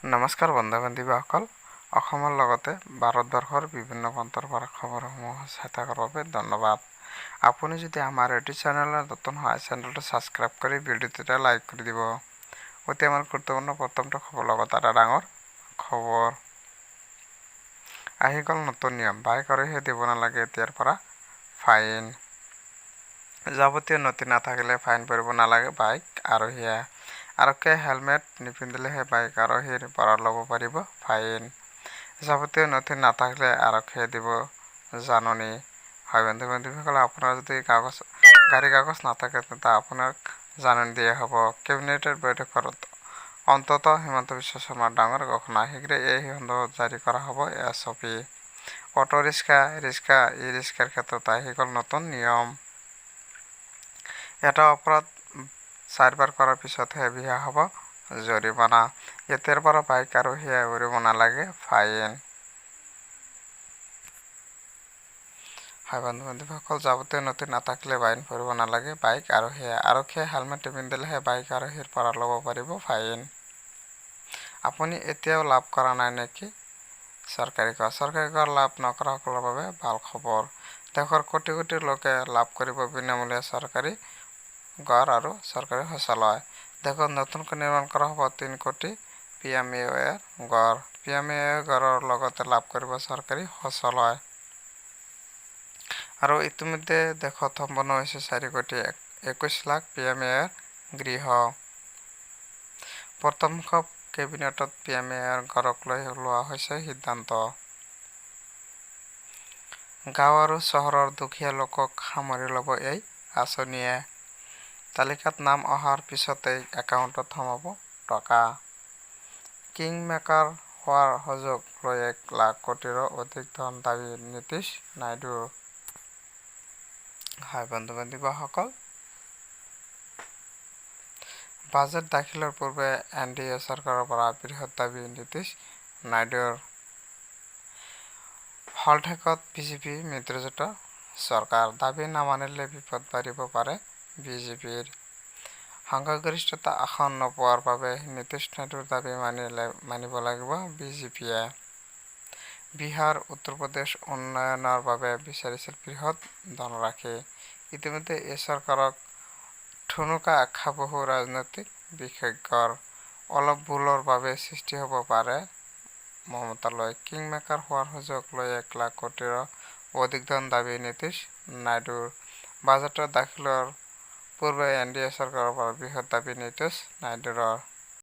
নমস্কাৰ বন্ধু-বান্ধৱীসকল, অসমৰ লগতে ভাৰতবৰ্ষৰ বিভিন্ন প্ৰান্তৰ পৰা খবৰসমূহ চাই থকাৰ বাবে ধন্যবাদ। আপুনি যদি আমাৰ ইউটিউব চেনেলত নতুন হয়, চেনেলটো ছাবস্ক্ৰাইব কৰি ভিডিঅ'টোতে লাইক কৰি দিব। অতি আমাৰ গুৰুত্বপূৰ্ণ প্ৰথমটো খবৰ লগত এটা ডাঙৰ খবৰ। আহি গ'ল নতুন নিয়ম, বাইক আৰোহীয়ে দিব নালাগে এতিয়াৰ পৰা ফাইন। যাৱতীয় নথি নাথাকিলে ফাইন ভৰিব নালাগে বাইক আৰোহীয়ে। আৰক্ষীয়ে হেলমেট নিপিন্ধিলেহে বাইক আৰোহীৰ পৰা ল'ব পাৰিব ফাইন। যাৱতীয় নথি নাথাকিলে আৰক্ষীয়ে দিব জাননী। হয় বন্ধু-বান্ধৱীসকলে, আপোনাৰ যদি গাড়ী কাগজ নাথাকে তেন্তে আপোনাক জাননী দিয়া হ'ব। কেবিনেটৰ বৈঠকত অন্ততঃ হিমন্ত বিশ্ব শৰ্মাৰ ডাঙৰ ঘোষণা, শীঘ্ৰেই এই সন্দৰ্ভত জাৰি কৰা হ'ব SOP। অটো ৰিক্সা, ই-ৰিক্সাৰ ক্ষেত্ৰত আহি গ'ল নতুন নিয়ম। এটা অপৰাধ 4বাৰ কৰাৰ পিছতহে বিহা হ'ব জৰিমনা। এতিয়াৰ পৰা বাইক আৰোহীয়ে ভৰিব নালাগে ফাইন। হয় বন্ধু-বান্ধৱীসকল, যাৱতীয় নথি নাথাকিলে ফাইন ভৰিব নালাগে বাইক আৰোহীয়ে। আৰক্ষীয়ে হেলমেট নিপিন্ধিলেহে বাইক আৰোহীৰ পৰা ল'ব পাৰিব ফাইন। আপুনি এতিয়াও লাভ কৰা নাই নেকি চৰকাৰী কৰ? চৰকাৰী কৰ লাভ নকৰাসকলৰ বাবে ভাল খবৰ। দেশৰ কোটি কোটি লোকে লাভ কৰিব বিনামূলীয়া চৰকাৰী কৰ আৰু চৰকাৰী শৌচালয়। দেশত নতুনকৈ নিৰ্মাণ কৰা হ'ব 3 কোটি PMAY গড়। PMAY গড়ৰ লগতে লাভ কৰিব চৰকাৰী শৌচালয়। আৰু ইতিমধ্যে দেশত সম্পন্ন হৈছে 4 কোটি 21 লাখ PMAY গৃহ। প্ৰথম কেবিনেটত PMAY গড়ক লৈ লোৱা হৈছে সিদ্ধান্ত। গাঁও আৰু চহৰৰ দুখীয়া লোকক সামৰি ল'ব এই আঁচনিয়ে। তালিকাত নাম অহাৰ পিছতেই একাউণ্টত সোমাব টকা। কিং মেকাৰ হোৱাৰ সুযোগ লৈ 1 লাখ কোটিৰো অধিক ধন দাবী নীতিশ নাইডুৰ। হয় বন্ধু-বান্ধৱীসকল, বাজেট দাখিলৰ পূৰ্বে NDA চৰকাৰৰ পৰা বৃহৎ দাবী নীতিশ নাইডুৰ। হলঠেকত বিজেপি মিত্ৰজোঁট চৰকাৰ, দাবী নামানিলে বিপদ বাঢ়িব পাৰে বিজেপিৰ। সংখ্যাগৰিষ্ঠতা আসন নোপোৱাৰ বাবে নীতিশ নাইডুৰ দাবী মানিব লাগিব বিজেপিয়ে। বিহাৰ, উত্তৰ প্ৰদেশ উন্নয়নৰ বাবে বিচাৰিছিল বৃহৎ ধনৰাশি। ইতিমধ্যে এই চৰকাৰক ঠুনুকা আখ্যা বহু ৰাজনৈতিক বিশেষজ্ঞৰ। অলপ ভুলৰ বাবে সৃষ্টি হ'ব পাৰে মমতালৈ। কিং মেকাৰ হোৱাৰ সুযোগ লৈ 1 লাখ কোটিৰো অধিক ধন দাবী নীতিশ নাইডুৰ। বাজেট দাখিলৰ পূৰ্বে NDA চৰকাৰৰ পৰা বৃহৎ দাবী নীতিশ নাইডুৰৰ।